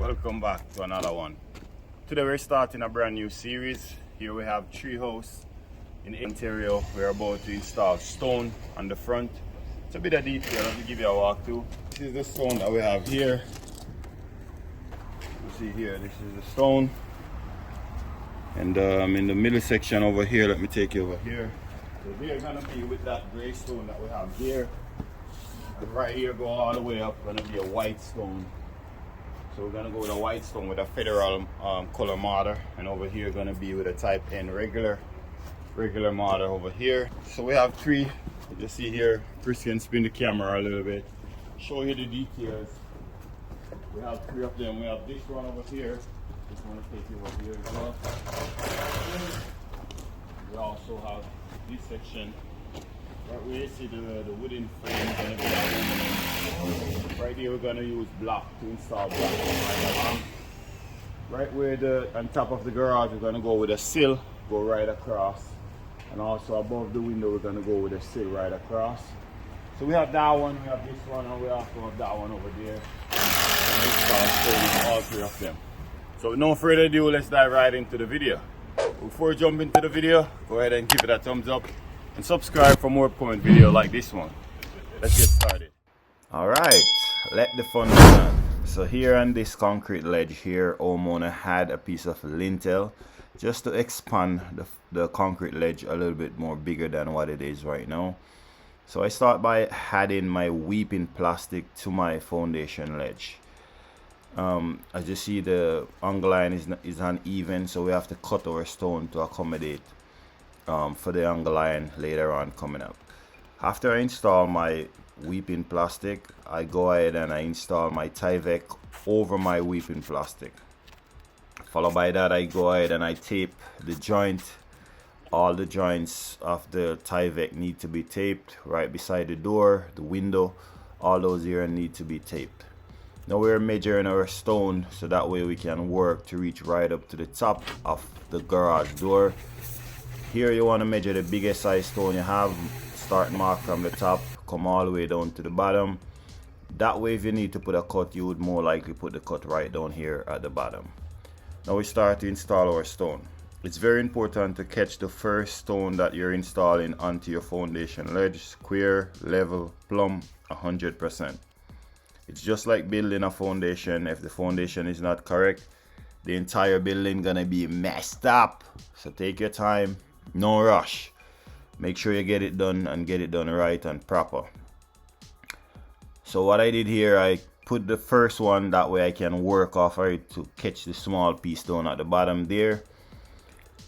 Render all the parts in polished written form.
Welcome back to another one. Today we're starting a brand new series. Here we have treehouse in Ontario. We're about to install stone on the front. It's a bit of detail. Let me give you a walkthrough. This is the stone that we have here. You see here, this is the stone. And in the middle section over here, let me take you over here. So they're gonna be with that gray stone that we have here. And right here go all the way up, gonna be a white stone. So we're gonna go with a white stone with a federal color mortar, and over here gonna be with a type N regular mortar over here. So we have three. You just see here, Chris can spin the camera a little bit, show you the details. We have three of them. We have this one over here. Just want to take you over here as well. We also have this section. Right where you see the wooden frame is going to be aluminum. Right here we're going to use block to install block right along. Right where on top of the garage we're going to go with a sill, go right across. And also above the window we're going to go with a sill right across. So we have that one, we have this one, and we also have that one over there. And install all three of them. So with no further ado, let's dive right into the video. Before we jump into the video, go ahead and give it a thumbs up and subscribe for more upcoming video like this one. Let's get started. Alright, let the fun begin. So here on this concrete ledge here, homeowner had a piece of lintel just to expand the concrete ledge a little bit more bigger than what it is right now. So I start by adding my weeping plastic to my foundation ledge. As you see, the angle line is uneven, so we have to cut our stone to accommodate for the angle line later on coming up. After I install my weeping plastic, I go ahead and I install my Tyvek over my weeping plastic. Followed by that, I go ahead and I tape the joint. All the joints of the Tyvek need to be taped right beside the door, the window. All those here need to be taped. Now we're measuring our stone so that way we can work to reach right up to the top of the garage door. Here you want to measure the biggest size stone you have. Start mark from the top, come all the way down to the bottom. That way if you need to put a cut, you would more likely put the cut right down here at the bottom. Now we start to install our stone. It's very important to catch the first stone that you're installing onto your foundation ledge, square, level, plumb, 100%. It's just like building a foundation. If the foundation is not correct, the entire building gonna be messed up. So take your time, no rush. Make sure you get it done and get it done right and proper. So what I did here, I put the first one, that way I can work off it to catch the small piece down at the bottom there.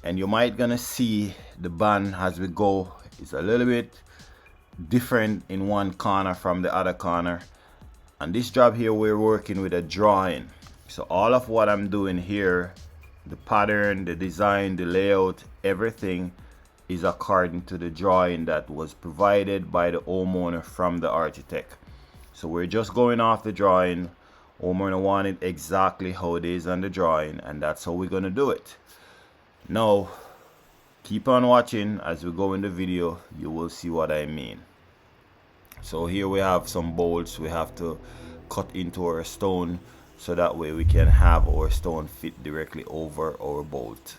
And you might gonna see the band as we go. It's a little bit different in one corner from the other corner. And this job here, we're working with a drawing. So all of what I'm doing here, the pattern, the design, the layout, everything is according to the drawing that was provided by the homeowner from the architect. So we're just going off the drawing. Homeowner wanted exactly how it is on the drawing, and that's how we're gonna do it. Now, keep on watching as we go in the video, you will see what I mean. So here we have some bolts we have to cut into our stone so that way we can have our stone fit directly over our bolt.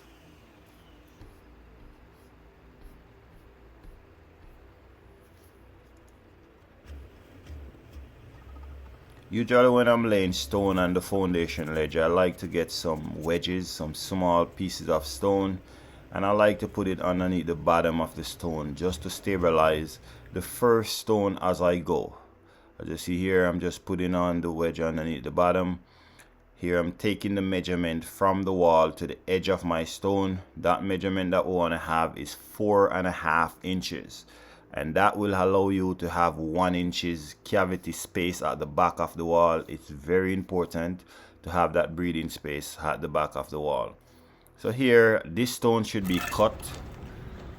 Usually when I'm laying stone on the foundation ledge, I like to get some wedges, some small pieces of stone, and I like to put it underneath the bottom of the stone just to stabilize the first stone as I go. As you see here, I'm just putting on the wedge underneath the bottom. Here I'm taking the measurement from the wall to the edge of my stone. That measurement that we want to have is 4.5 inches. And that will allow you to have 1 inch cavity space at the back of the wall. It's very important to have that breathing space at the back of the wall. So here, this stone should be cut.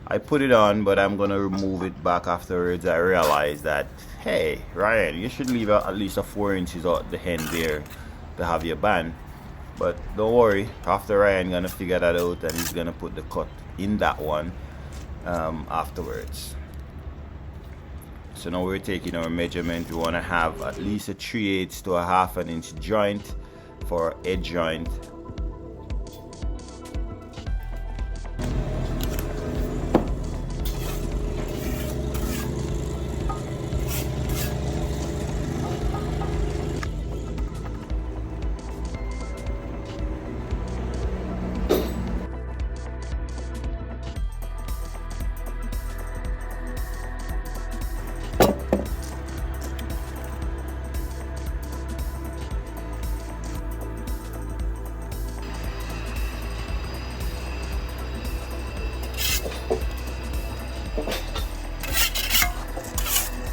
I put it on, but I'm gonna remove it back afterwards. I realized that, hey, Ryan, you should leave at least a 4 inches out the end there to have your band. But don't worry, after Ryan gonna figure that out, and he's gonna put the cut in that one afterwards. So now we're taking our measurement. We want to have at least a 3/8 to a 1/2 inch joint for edge joint.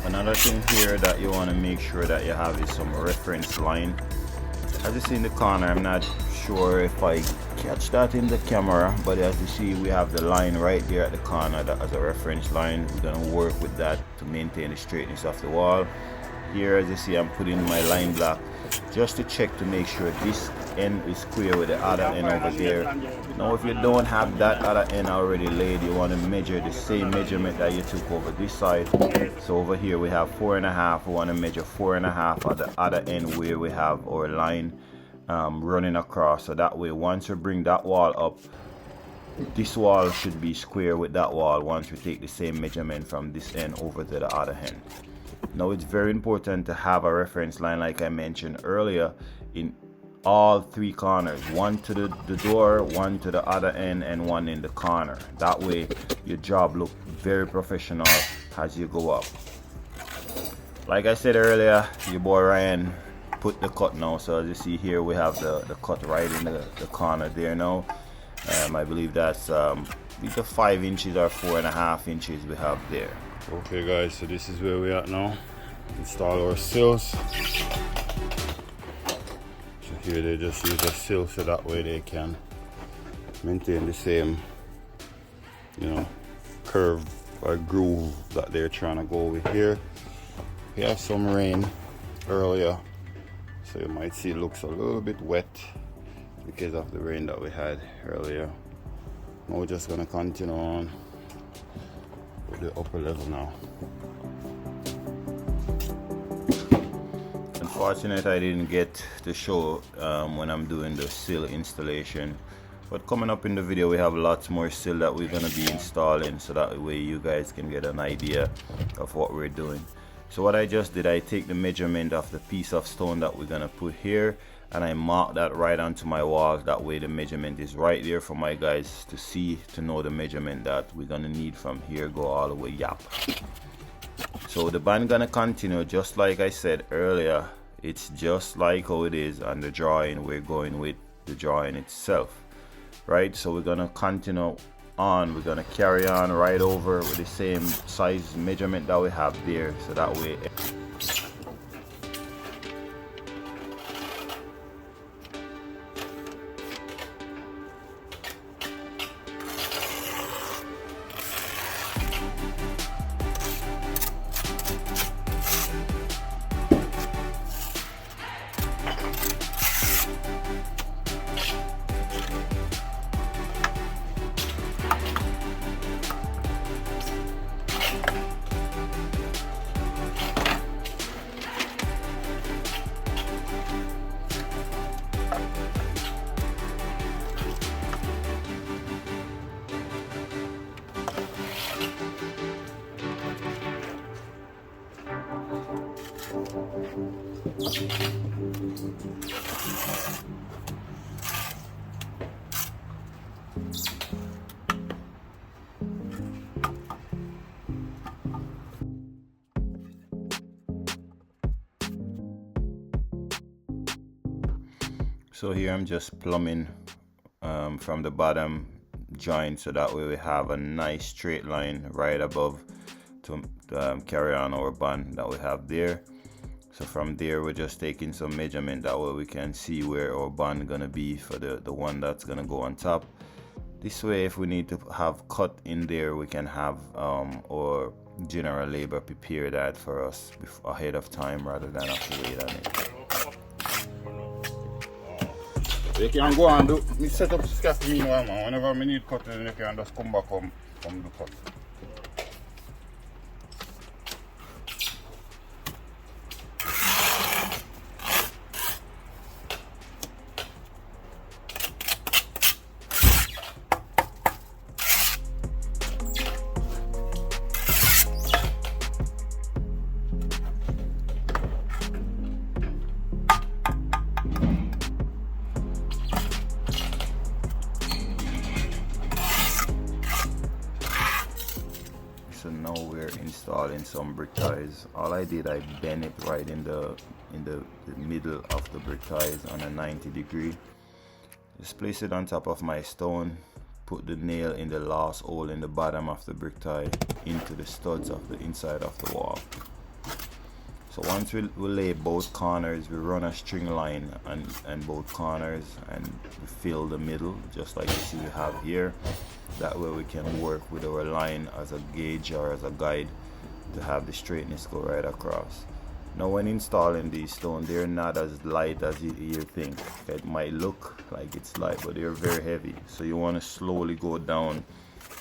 Another thing here that you want to make sure that you have is some reference line. As you see in the corner, I'm not sure if I catch that in the camera, but as you see, we have the line right there at the corner that as a reference line. We're going to work with that to maintain the straightness of the wall. Here, as you see, I'm putting my line block just to check to make sure this end is square with the other end over there. Now if you don't have that other end already laid, you want to measure the same measurement that you took over this side. So over here we have 4.5. we want to measure 4.5 at the other end where we have our line running across, so that way once we bring that wall up, this wall should be square with that wall once we take the same measurement from this end over to the other end. Now it's very important to have a reference line, like I mentioned earlier, in all three corners, one to the door, one to the other end, and one in the corner. That way your job look very professional as you go up. Like I said earlier, your boy Ryan put the cut now, so as you see here we have the cut right in the corner there now. I believe that's either 5 inches or 4.5 inches we have there. Okay guys, so this is where we're at now. Install our sills. So here they just use a sill so that way they can maintain the same, you know, curve or groove that they're trying to go with here. We have some rain earlier, so you might see it looks a little bit wet because of the rain that we had earlier. Now we're just gonna continue on with the upper level now. Unfortunately, I didn't get to show when I'm doing the sill installation, but coming up in the video we have lots more sill that we're going to be installing, so that way you guys can get an idea of what we're doing. So what I just did, I take the measurement of the piece of stone that we're going to put here, and I mark that right onto my wall. That way the measurement is right there for my guys to see, to know the measurement that we're going to need from here go all the way up. So the band gonna continue just like I said earlier. It's just like how it is on the drawing. We're going with the drawing itself, right? So we're gonna continue on. We're gonna carry on right over with the same size measurement that we have there, so that way So here I'm just plumbing from the bottom joint, so that way we have a nice straight line right above to carry on our band that we have there. So from there we're just taking some measurement, that way we can see where our band gonna be for the one that's gonna go on top. This way if we need to have cut in there, we can have our general labor prepare that for us ahead of time rather than have to wait on it. You can go and do, me set up scaff meanwhile, man. Whenever I need cutting, you can just come back home from the cut. installing some brick ties. All I did, I bent it right in the middle of the brick ties on a 90-degree. Just place it on top of my stone, put the nail in the last hole in the bottom of the brick tie into the studs of the inside of the wall. So once we lay both corners, we run a string line and both corners, and we fill the middle just like you see we have here. That way we can work with our line as a gauge or as a guide to have the straightness go right across. Now when installing these stones, they're not as light as you think. It might look like it's light, but they're very heavy. So you want to slowly go down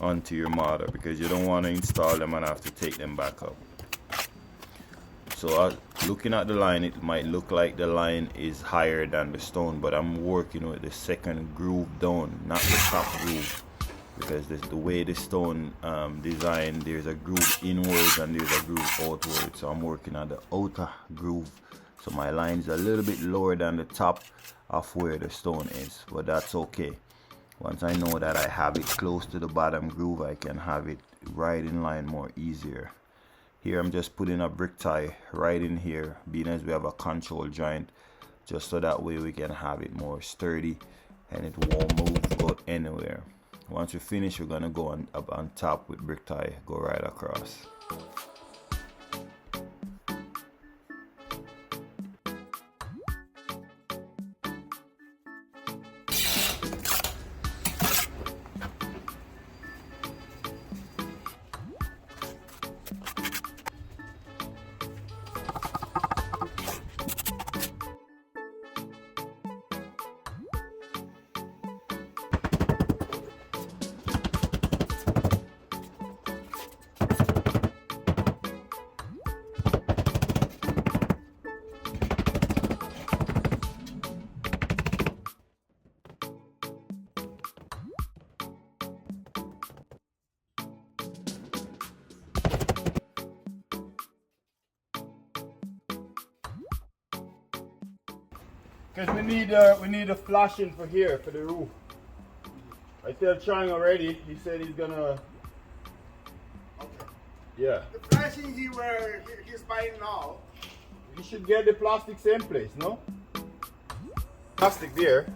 onto your mortar, because you don't want to install them and have to take them back up. So looking at the line, it might look like the line is higher than the stone, but I'm working with the second groove down, not the top groove, because the way the stone designed, there's a groove inwards and there's a groove outwards. So I'm working at the outer groove, so my line's a little bit lower than the top of where the stone is, but that's okay. Once I know that I have it close to the bottom groove, I can have it right in line more easier. Here I'm just putting a brick tie right in here, being as we have a control joint, just so that way we can have it more sturdy and it won't move out anywhere. Once we finish, we're gonna go up on top with brick tie, go right across. Because we need a flashing for here, for the roof. I tell Chang already, he said he's gonna... Okay. Yeah. The flashing he's buying now. You should get the plastic same place, no? Plastic there.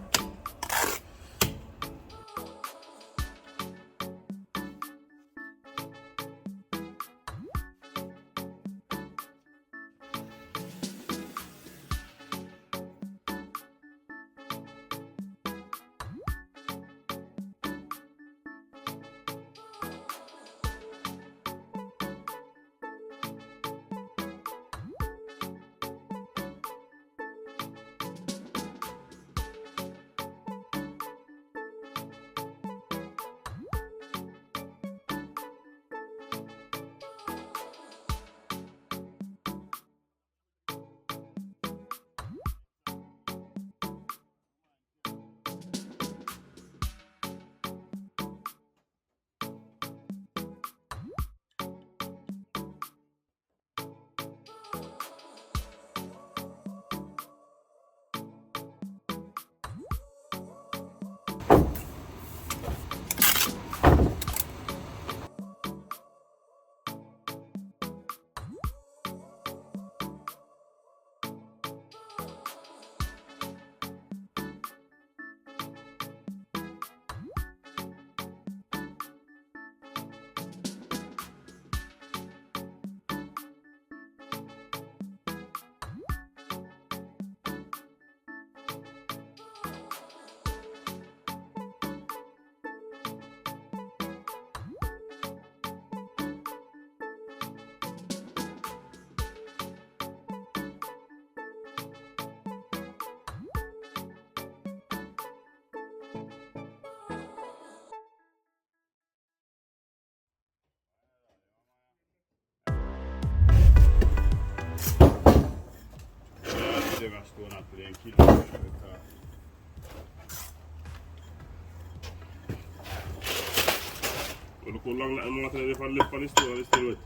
Kun lang natin fan leppan istället.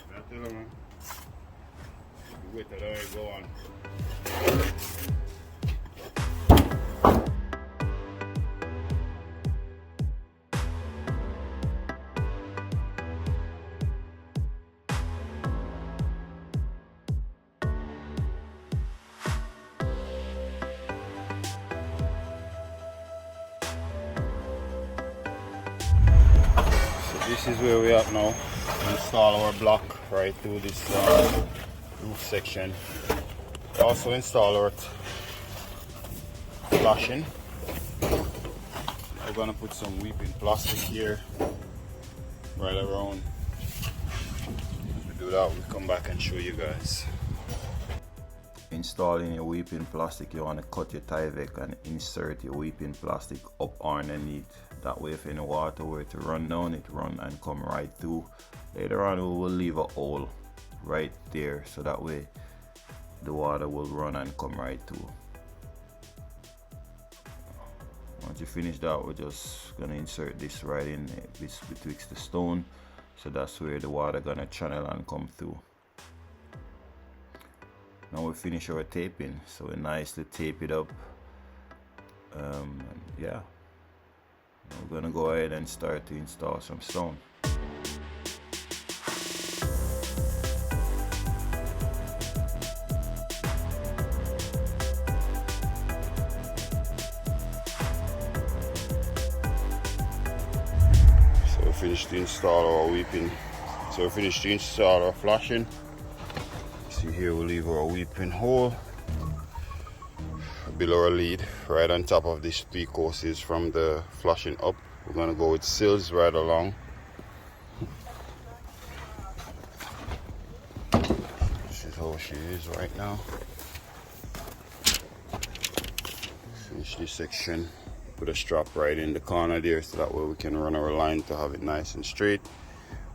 Ajatellaan man. Wait till I go on. this is where we at now. Install our block right through this roof section. Also install our flashing. We're gonna put some weeping plastic here right around. As we do that, we come back and show you guys. Installing your weeping plastic, you want to cut your Tyvek and insert your weeping plastic up underneath. That way if any water were to run down, it run and come right through. Later on we will leave a hole right there so that way the water will run and come right through. Once you finish that, we're just gonna insert this right in betwixt the stone, so that's where the water gonna channel and come through. Now we finish our taping, so we nicely tape it up. Yeah, we're gonna go ahead and start to install some stone. So we finished to install our weeping. So we finished to install our flashing. See here, we leave our weeping hole below our lead, right on top of these 3 courses from the flashing up. We're gonna go with sills right along. This is how she is right now. Finish this section. Put a strap right in the corner there so that way we can run our line to have it nice and straight.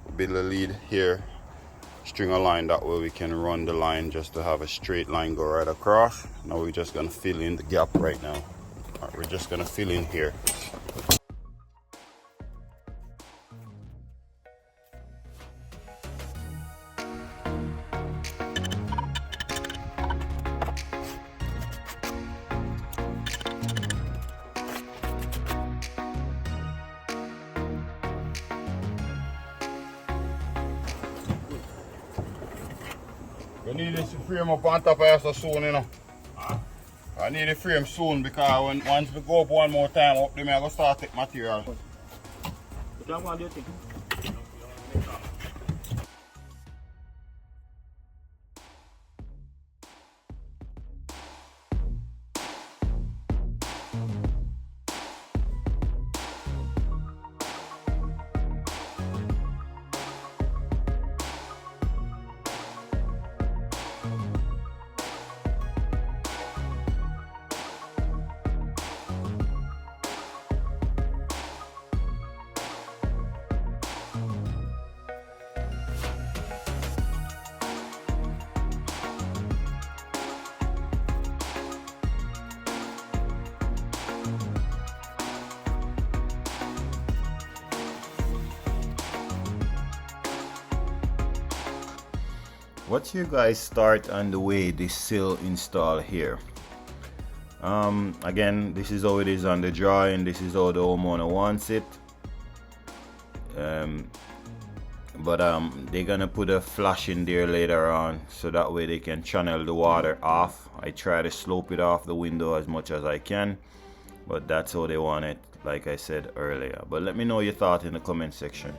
We'll build a lead here. String a line, that way we can run the line just to have a straight line go right across. Now we're just gonna fill in the gap right now. Right, we're just gonna fill in here. You need this frame up on top of us so soon, you know. I need the frame soon because once we go up one more time up there, I'm going to start take material. What do you think? What's your guys' start on the way this sill install here? Again, this is how it is on the drawing. This is how the homeowner wants it. But they're gonna put a flash in there later on so that way they can channel the water off. I try to slope it off the window as much as I can, but that's how they want it, like I said earlier. But let me know your thoughts in the comment section.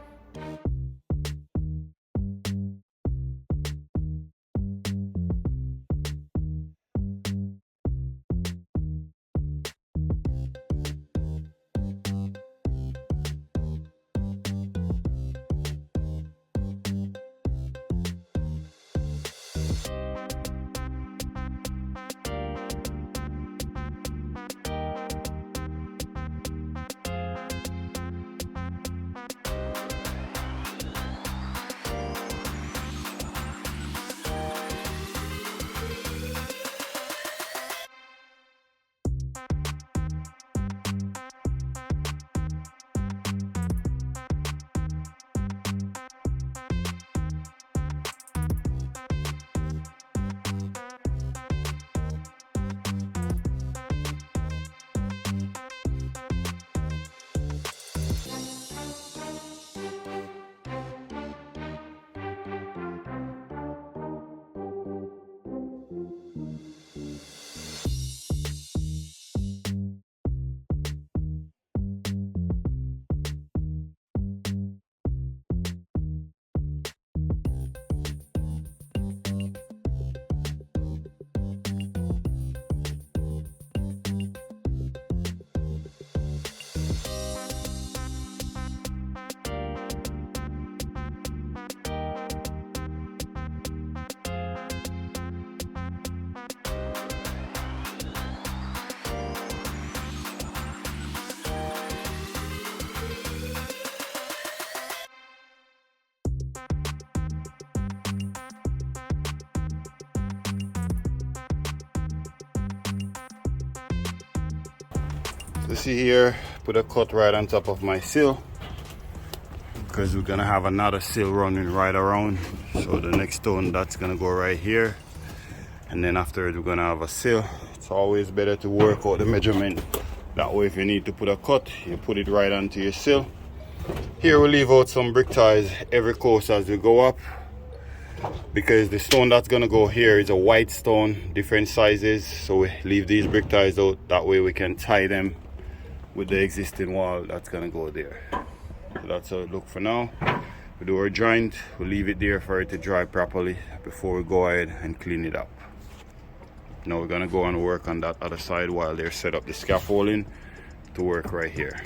You see here, put a cut right on top of my sill because we're gonna have another sill running right around. So the next stone that's gonna go right here, and then afterwards we're gonna have a sill. It's always better to work out the measurement. That way if you need to put a cut, you put it right onto your sill. Here we leave out some brick ties every course as we go up, because the stone that's gonna go here is a white stone, different sizes, so we leave these brick ties out. That way we can tie them with the existing wall that's gonna go there. So that's how it looks for now. We do our joint, we leave it there for it to dry properly before we go ahead and clean it up. Now we're gonna go and work on that other side while they set up the scaffolding to work right here.